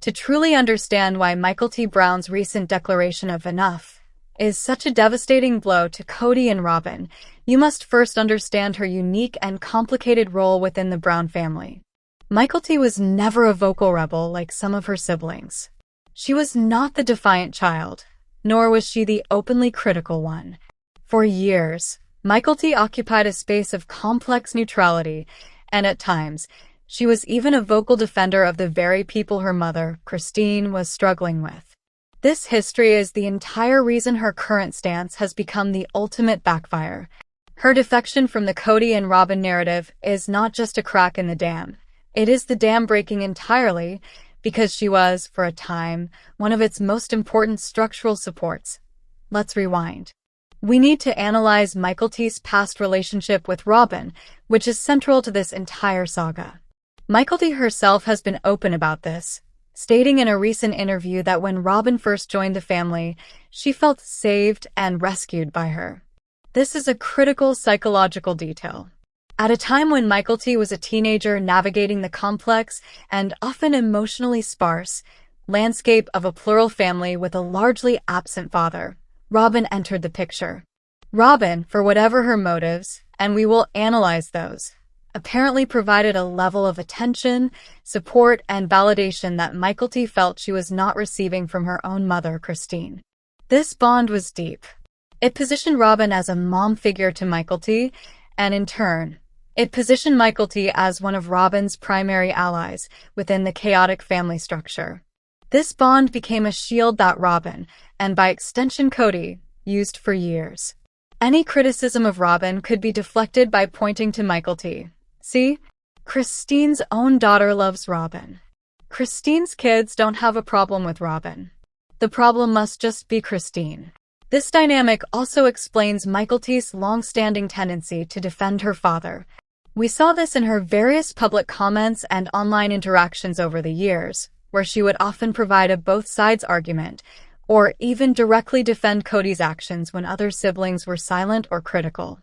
To truly understand why Mykelti Brown's recent declaration of enough is such a devastating blow to Kody and Robyn, you must first understand her unique and complicated role within the Brown family. Mykelti was never a vocal rebel like some of her siblings. She was not the defiant child, nor was she the openly critical one. For years, Mykelti occupied a space of complex neutrality, and at times, she was even a vocal defender of the very people her mother, Christine, was struggling with. This history is the entire reason her current stance has become the ultimate backfire. Her defection from the Kody and Robyn narrative is not just a crack in the dam. It is the dam breaking entirely, because she was, for a time, one of its most important structural supports. Let's rewind. We need to analyze Mykelti's past relationship with Robyn, which is central to this entire saga. Mykelti herself has been open about this, stating in a recent interview that when Robyn first joined the family, she felt saved and rescued by her. This is a critical psychological detail. At a time when Mykelti was a teenager navigating the complex and often emotionally sparse landscape of a plural family with a largely absent father, Robyn entered the picture. Robyn, for whatever her motives, and we will analyze those, apparently provided a level of attention, support, and validation that Mykelti felt she was not receiving from her own mother, Christine. This bond was deep. It positioned Robyn as a mom figure to Mykelti, and in turn, it positioned Mykelti as one of Robyn's primary allies within the chaotic family structure. This bond became a shield that Robyn, and by extension Kody, used for years. Any criticism of Robyn could be deflected by pointing to Mykelti. See? Christine's own daughter loves Robyn. Christine's kids don't have a problem with Robyn. The problem must just be Christine. This dynamic also explains Mykelti's long-standing tendency to defend her father. We saw this in her various public comments and online interactions over the years, where she would often provide a both sides argument, or even directly defend Kody's actions when other siblings were silent or critical.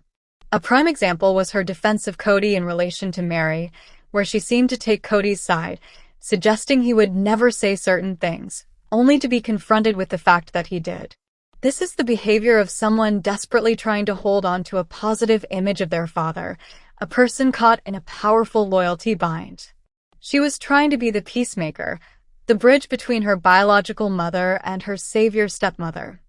A prime example was her defense of Kody in relation to Mary, where she seemed to take Kody's side, suggesting he would never say certain things, only to be confronted with the fact that he did. This is the behavior of someone desperately trying to hold on to a positive image of their father, a person caught in a powerful loyalty bind. She was trying to be the peacemaker, the bridge between her biological mother and her savior stepmother.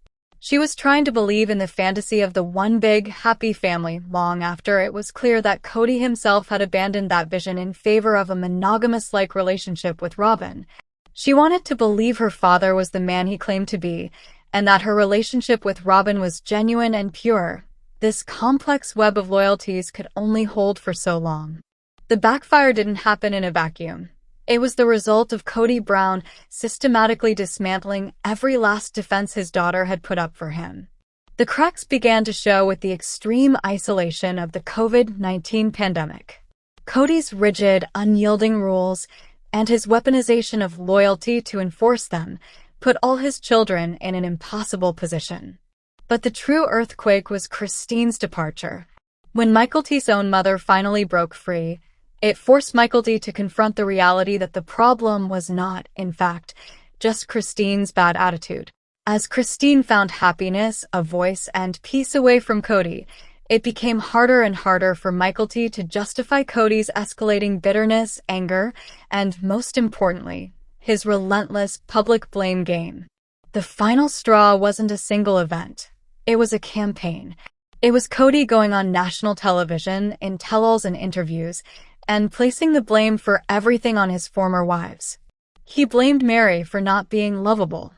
She was trying to believe in the fantasy of the one big, happy family long after it was clear that Kody himself had abandoned that vision in favor of a monogamous-like relationship with Robyn. She wanted to believe her father was the man he claimed to be, and that her relationship with Robyn was genuine and pure. This complex web of loyalties could only hold for so long. The backfire didn't happen in a vacuum. It was the result of Kody Brown systematically dismantling every last defense his daughter had put up for him. The cracks began to show with the extreme isolation of the COVID-19 pandemic. Kody's rigid, unyielding rules and his weaponization of loyalty to enforce them put all his children in an impossible position. But the true earthquake was Christine's departure. When Mykelti's own mother finally broke free, it forced Mykelti to confront the reality that the problem was not, in fact, just Christine's bad attitude. As Christine found happiness, a voice, and peace away from Kody, it became harder and harder for Mykelti to justify Kody's escalating bitterness, anger, and, most importantly, his relentless public blame game. The final straw wasn't a single event. It was a campaign. It was Kody going on national television, in tell-alls and interviews, and placing the blame for everything on his former wives. He blamed Mary for not being lovable.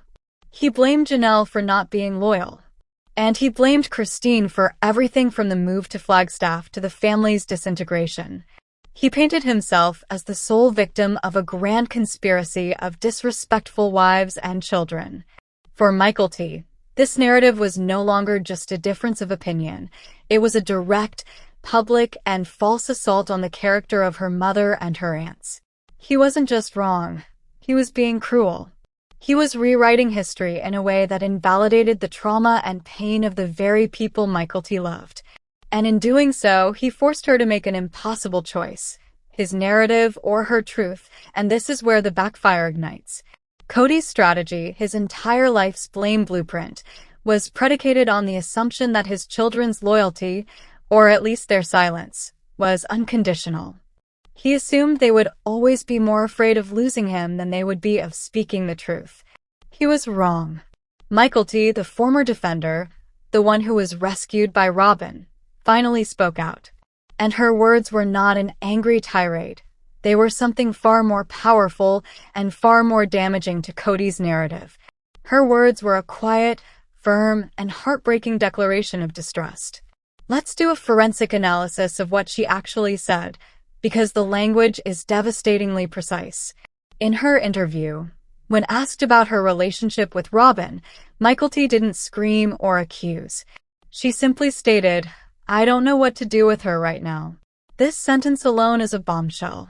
He blamed Janelle for not being loyal. And he blamed Christine for everything from the move to Flagstaff to the family's disintegration. He painted himself as the sole victim of a grand conspiracy of disrespectful wives and children. For Mykelti, this narrative was no longer just a difference of opinion. It was a direct, public, and false assault on the character of her mother and her aunts. He wasn't just wrong. He was being cruel. He was rewriting history in a way that invalidated the trauma and pain of the very people Mykelti loved. And in doing so, he forced her to make an impossible choice, his narrative or her truth, and this is where the backfire ignites. Kody's strategy, his entire life's blame blueprint, was predicated on the assumption that his children's loyalty, or at least their silence, was unconditional. He assumed they would always be more afraid of losing him than they would be of speaking the truth. He was wrong. Mykelti, the former defender, the one who was rescued by Robyn, finally spoke out. And her words were not an angry tirade. They were something far more powerful and far more damaging to Kody's narrative. Her words were a quiet, firm, and heartbreaking declaration of distrust. Let's do a forensic analysis of what she actually said, because the language is devastatingly precise. In her interview, when asked about her relationship with Robyn, Mykelti didn't scream or accuse. She simply stated, "I don't know what to do with her right now." This sentence alone is a bombshell.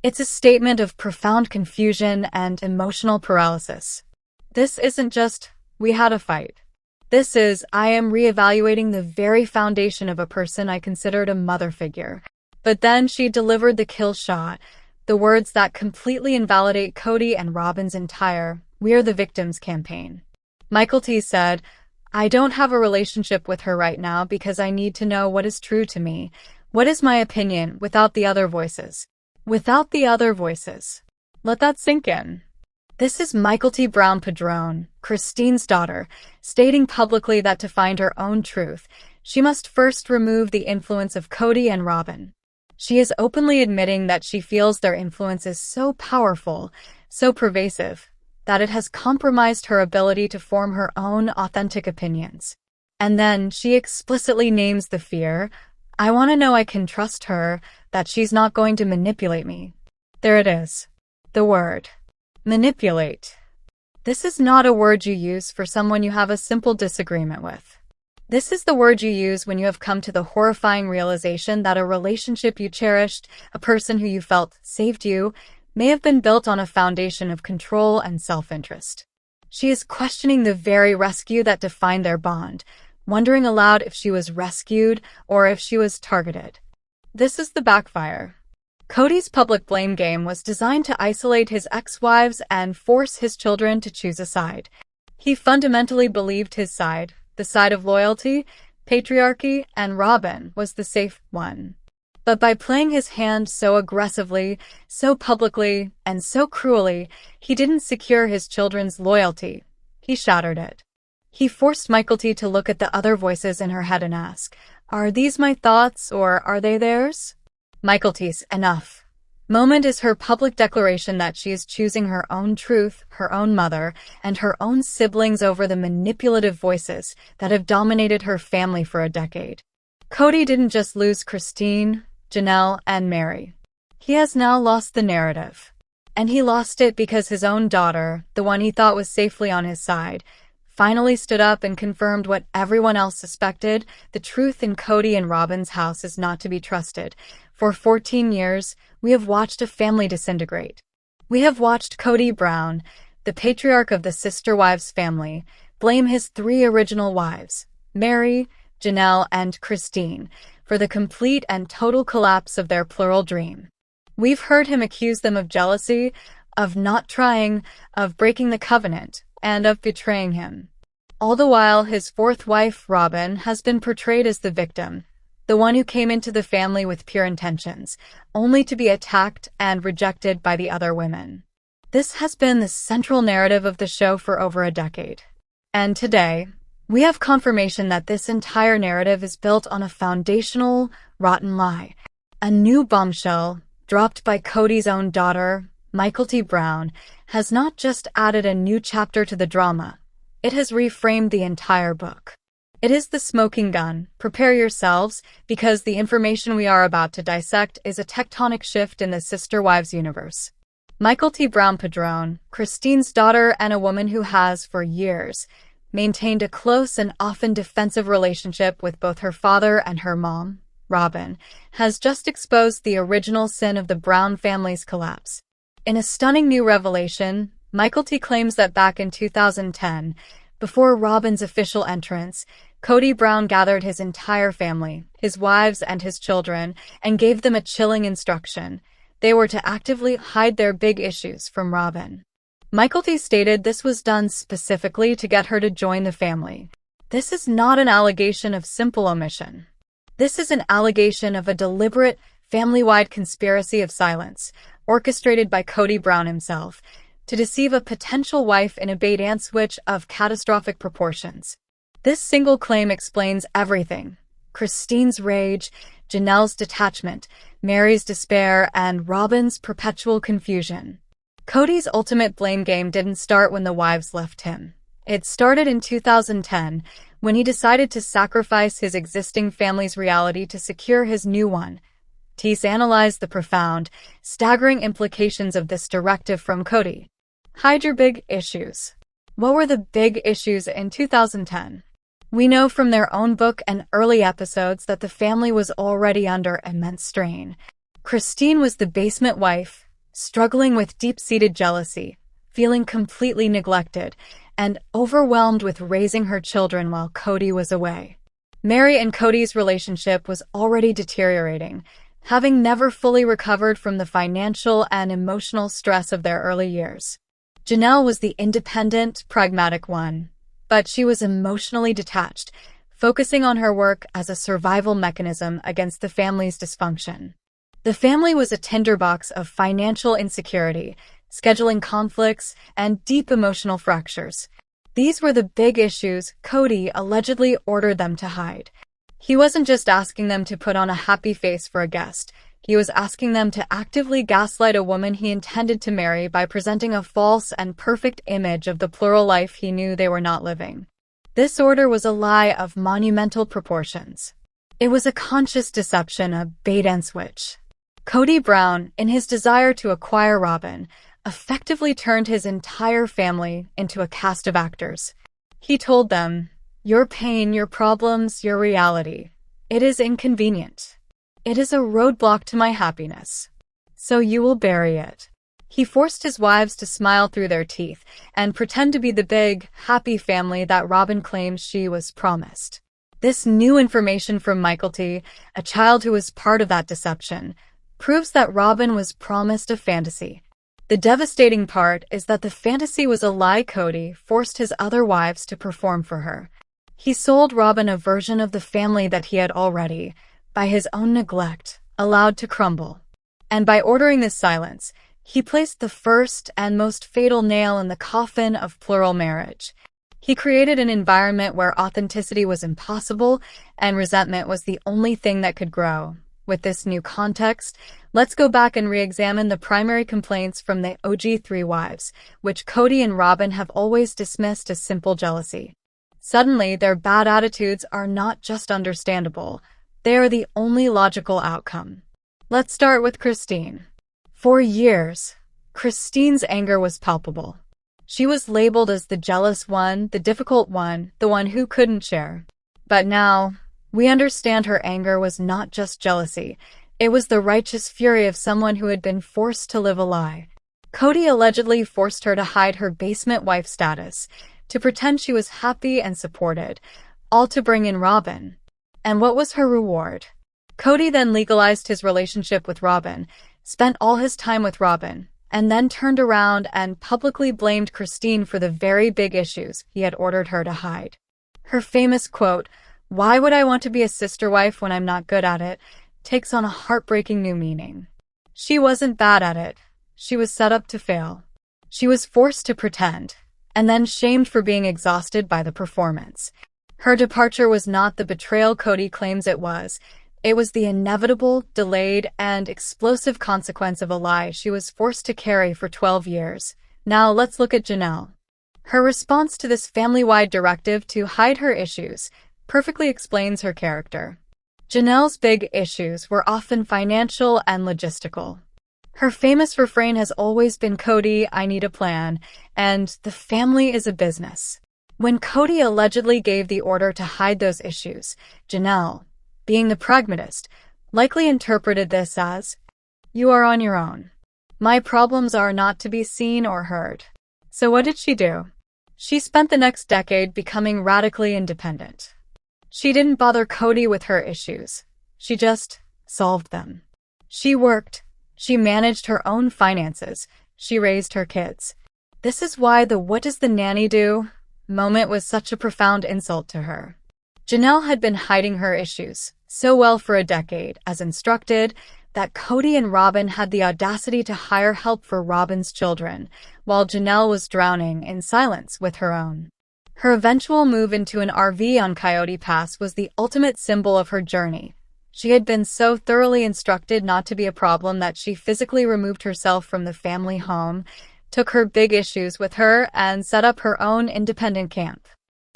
It's a statement of profound confusion and emotional paralysis. This isn't just, "We had a fight." This is, "I am reevaluating the very foundation of a person I considered a mother figure." But then she delivered the kill shot, the words that completely invalidate Kody and Robyn's entire "We're the Victims" campaign. Mykelti said, "I don't have a relationship with her right now because I need to know what is true to me. What is my opinion without the other voices?" Without the other voices. Let that sink in. This is Mykelti Brown Padron, Christine's daughter, stating publicly that to find her own truth, she must first remove the influence of Kody and Robyn. She is openly admitting that she feels their influence is so powerful, so pervasive, that it has compromised her ability to form her own authentic opinions. And then she explicitly names the fear, "I want to know I can trust her, that she's not going to manipulate me." There it is. The word. Manipulate. This is not a word you use for someone you have a simple disagreement with. This is the word you use when you have come to the horrifying realization that a relationship you cherished, a person who you felt saved you, may have been built on a foundation of control and self-interest. She is questioning the very rescue that defined their bond, wondering aloud if she was rescued or if she was targeted. This is the backfire. Kody's public blame game was designed to isolate his ex-wives and force his children to choose a side. He fundamentally believed his side, the side of loyalty, patriarchy, and Robyn, was the safe one. But by playing his hand so aggressively, so publicly, and so cruelly, he didn't secure his children's loyalty. He shattered it. He forced Mykelti to look at the other voices in her head and ask, "Are these my thoughts or are they theirs?" Mykelti's enough moment is her public declaration that she is choosing her own truth, her own mother, and her own siblings over the manipulative voices that have dominated her family for a decade. Kody didn't just lose Christine, Janelle, and Mary. He has now lost the narrative. And he lost it because his own daughter, the one he thought was safely on his side, finally stood up and confirmed what everyone else suspected: the truth in Kody and Robyn's house is not to be trusted. For 14 years, we have watched a family disintegrate. We have watched Kody Brown, the patriarch of the Sister Wives family, blame his 3 original wives, Mary, Janelle, and Christine, for the complete and total collapse of their plural dream. We've heard him accuse them of jealousy, of not trying, of breaking the covenant, and of betraying him. All the while, his 4th wife, Robyn, has been portrayed as the victim, the one who came into the family with pure intentions, only to be attacked and rejected by the other women. This has been the central narrative of the show for over a decade. And today, we have confirmation that this entire narrative is built on a foundational, rotten lie. A new bombshell, dropped by Kody's own daughter, Mykelti Brown, has not just added a new chapter to the drama, it has reframed the entire book. It is the smoking gun. Prepare yourselves, because the information we are about to dissect is a tectonic shift in the Sister Wives universe. Mykelti Brown Padron, Christine's daughter and a woman who has, for years, maintained a close and often defensive relationship with both her father and her mom, Robyn, has just exposed the original sin of the Brown family's collapse. In a stunning new revelation, Mykelti claims that back in 2010, before Robyn's official entrance, Kody Brown gathered his entire family, his wives and his children, and gave them a chilling instruction. They were to actively hide their big issues from Robyn. Mykelti stated this was done specifically to get her to join the family. This is not an allegation of simple omission. This is an allegation of a deliberate, family-wide conspiracy of silence, orchestrated by Kody Brown himself, to deceive a potential wife in a bait-and switch of catastrophic proportions. This single claim explains everything: Christine's rage, Janelle's detachment, Mary's despair, and Robyn's perpetual confusion. Kody's ultimate blame game didn't start when the wives left him. It started in 2010, when he decided to sacrifice his existing family's reality to secure his new one. Tease analyzed the profound, staggering implications of this directive from Kody. Hide your big issues. What were the big issues in 2010? We know from their own book and early episodes that the family was already under immense strain. Christine was the basement wife, struggling with deep-seated jealousy, feeling completely neglected, and overwhelmed with raising her children while Kody was away. Mary and Kody's relationship was already deteriorating, having never fully recovered from the financial and emotional stress of their early years. Janelle was the independent, pragmatic one, but she was emotionally detached, focusing on her work as a survival mechanism against the family's dysfunction. The family was a tinderbox of financial insecurity, scheduling conflicts, and deep emotional fractures. These were the big issues Kody allegedly ordered them to hide. He wasn't just asking them to put on a happy face for a guest. He was asking them to actively gaslight a woman he intended to marry by presenting a false and perfect image of the plural life he knew they were not living. This order was a lie of monumental proportions. It was a conscious deception, a bait-and-switch. Kody Brown, in his desire to acquire Robyn, effectively turned his entire family into a cast of actors. He told them, "Your pain, your problems, your reality. It is inconvenient. It is a roadblock to my happiness. So you will bury it." He forced his wives to smile through their teeth and pretend to be the big, happy family that Robyn claims she was promised. This new information from Mykelti, a child who was part of that deception, proves that Robyn was promised a fantasy. The devastating part is that the fantasy was a lie Kody forced his other wives to perform for her. He sold Robyn a version of the family that he had already, by his own neglect, allowed to crumble. And by ordering this silence, he placed the first and most fatal nail in the coffin of plural marriage. He created an environment where authenticity was impossible and resentment was the only thing that could grow. With this new context, let's go back and re-examine the primary complaints from the OG 3 wives, which Kody and Robyn have always dismissed as simple jealousy. Suddenly, their bad attitudes are not just understandable, they are the only logical outcome. Let's start with Christine. For years, Christine's anger was palpable. She was labeled as the jealous one, the difficult one, the one who couldn't share. But now, we understand her anger was not just jealousy. It was the righteous fury of someone who had been forced to live a lie. Kody allegedly forced her to hide her basement wife status, to pretend she was happy and supported, all to bring in Robyn. And what was her reward? Kody then legalized his relationship with Robyn, spent all his time with Robyn, and then turned around and publicly blamed Christine for the very big issues he had ordered her to hide. Her famous quote, "Why would I want to be a sister wife when I'm not good at it?" takes on a heartbreaking new meaning. She wasn't bad at it. She was set up to fail. She was forced to pretend, and then shamed for being exhausted by the performance. Her departure was not the betrayal Kody claims it was. It was the inevitable, delayed, and explosive consequence of a lie she was forced to carry for 12 years. Now let's look at Janelle. Her response to this family-wide directive to hide her issues perfectly explains her character. Janelle's big issues were often financial and logistical. Her famous refrain has always been, "Kody, I need a plan," and "the family is a business." When Kody allegedly gave the order to hide those issues, Janelle, being the pragmatist, likely interpreted this as, "You are on your own. My problems are not to be seen or heard." So what did she do? She spent the next decade becoming radically independent. She didn't bother Kody with her issues. She just solved them. She worked. She managed her own finances. She raised her kids. This is why the "what does the nanny do" moment was such a profound insult to her. Janelle had been hiding her issues so well for a decade, as instructed, that Kody and Robyn had the audacity to hire help for Robyn's children, while Janelle was drowning in silence with her own. Her eventual move into an RV on Coyote Pass was the ultimate symbol of her journey. She had been so thoroughly instructed not to be a problem that she physically removed herself from the family home, took her big issues with her, and set up her own independent camp.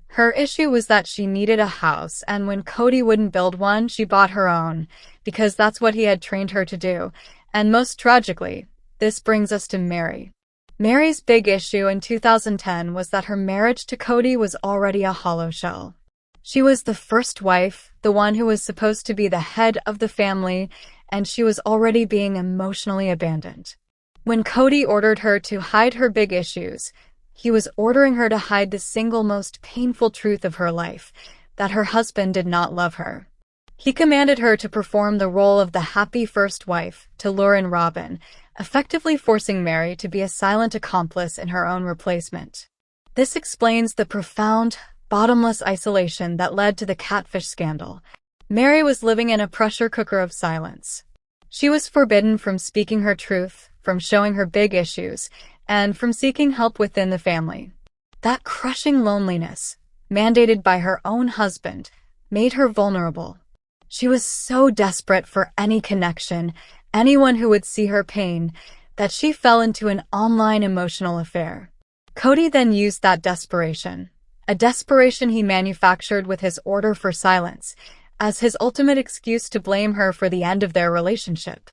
Her issue was that she needed a house, and when Kody wouldn't build one, she bought her own, because that's what he had trained her to do. And most tragically, this brings us to Meri. Meri's big issue in 2010 was that her marriage to Kody was already a hollow shell. She was the first wife, the one who was supposed to be the head of the family, and she was already being emotionally abandoned. When Kody ordered her to hide her big issues, he was ordering her to hide the single most painful truth of her life, that her husband did not love her. He commanded her to perform the role of the happy first wife to lure in Robyn, effectively forcing Meri to be a silent accomplice in her own replacement. This explains the profound, bottomless isolation that led to the catfish scandal. Meri was living in a pressure cooker of silence. She was forbidden from speaking her truth, from showing her big issues, and from seeking help within the family. That crushing loneliness, mandated by her own husband, made her vulnerable. She was so desperate for any connection, anyone who would see her pain, that she fell into an online emotional affair. Kody then used that desperation, a desperation he manufactured with his order for silence, as his ultimate excuse to blame her for the end of their relationship.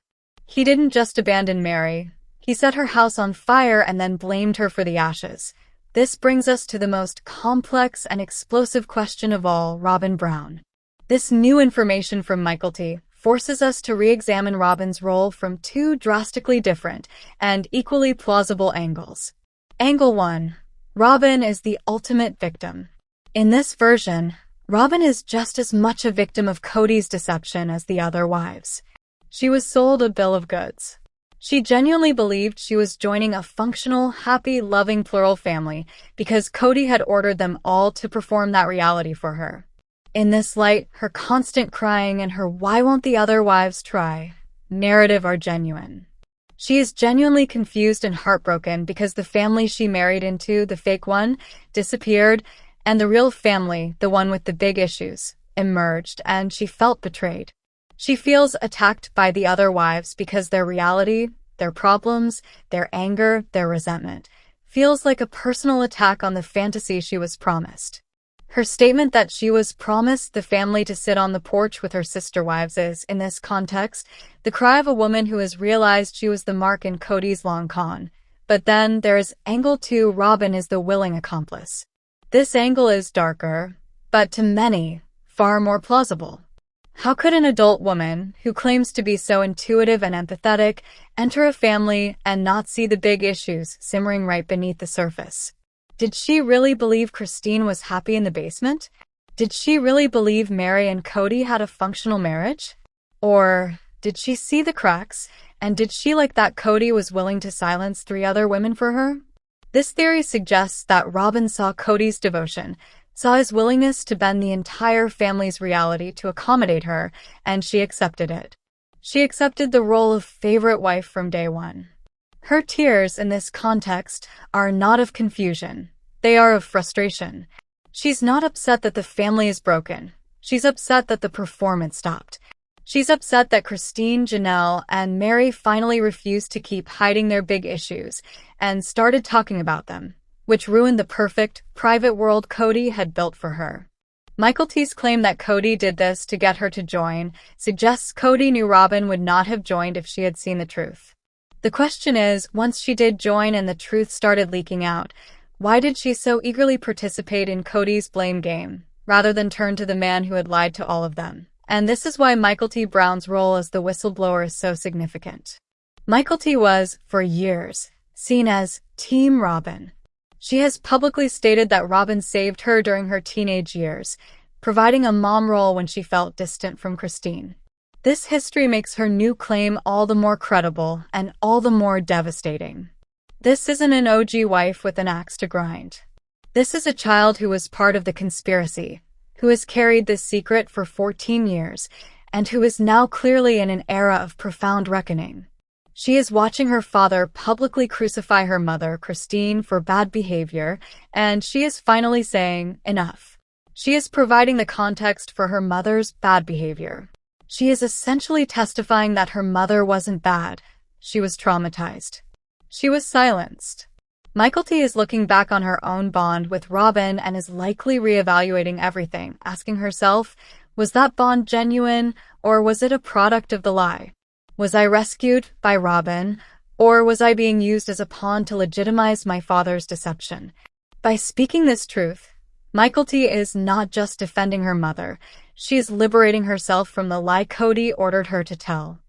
He didn't just abandon Meri. He set her house on fire and then blamed her for the ashes. This brings us to the most complex and explosive question of all, Robyn Brown. This new information from Mykelti forces us to re-examine Robyn's role from two drastically different and equally plausible angles. Angle 1. Robyn is the ultimate victim. In this version, Robyn is just as much a victim of Kody's deception as the other wives. She was sold a bill of goods. She genuinely believed she was joining a functional, happy, loving plural family because Kody had ordered them all to perform that reality for her. In this light, her constant crying and her "why won't the other wives try" narrative are genuine. She is genuinely confused and heartbroken because the family she married into, the fake one, disappeared, and the real family, the one with the big issues, emerged, and she felt betrayed. She feels attacked by the other wives because their reality, their problems, their anger, their resentment, feels like a personal attack on the fantasy she was promised. Her statement that she was promised the family to sit on the porch with her sister wives is, in this context, the cry of a woman who has realized she was the mark in Kody's long con. But then there is angle 2. Robyn is the willing accomplice. This angle is darker, but to many, far more plausible. How could an adult woman, who claims to be so intuitive and empathetic, enter a family and not see the big issues simmering right beneath the surface? Did she really believe Christine was happy in the basement? Did she really believe Meri and Kody had a functional marriage? Or did she see the cracks, and did she, like that Kody was willing to silence 3 other women for her? This theory suggests that Robyn saw Kody's devotion, saw his willingness to bend the entire family's reality to accommodate her, and she accepted it. She accepted the role of favorite wife from day one. Her tears in this context are not of confusion. They are of frustration. She's not upset that the family is broken. She's upset that the performance stopped. She's upset that Christine, Janelle, and Meri finally refused to keep hiding their big issues and started talking about them, which ruined the perfect, private world Kody had built for her. Mykelti's claim that Kody did this to get her to join suggests Kody knew Robyn would not have joined if she had seen the truth. The question is, once she did join and the truth started leaking out, why did she so eagerly participate in Kody's blame game, rather than turn to the man who had lied to all of them? And this is why Mykelti Brown's role as the whistleblower is so significant. Mykelti was, for years, seen as Team Robyn. She has publicly stated that Robyn saved her during her teenage years, providing a mom role when she felt distant from Christine. This history makes her new claim all the more credible and all the more devastating. This isn't an OG wife with an axe to grind. This is a child who was part of the conspiracy, who has carried this secret for 14 years, and who is now clearly in an era of profound reckoning. She is watching her father publicly crucify her mother, Christine, for bad behavior, and she is finally saying, enough. She is providing the context for her mother's bad behavior. She is essentially testifying that her mother wasn't bad. She was traumatized. She was silenced. Mykelti is looking back on her own bond with Robyn and is likely reevaluating everything, asking herself, was that bond genuine, or was it a product of the lie? Was I rescued by Robyn, or was I being used as a pawn to legitimize my father's deception? By speaking this truth, Mykelti is not just defending her mother, she is liberating herself from the lie Kody ordered her to tell.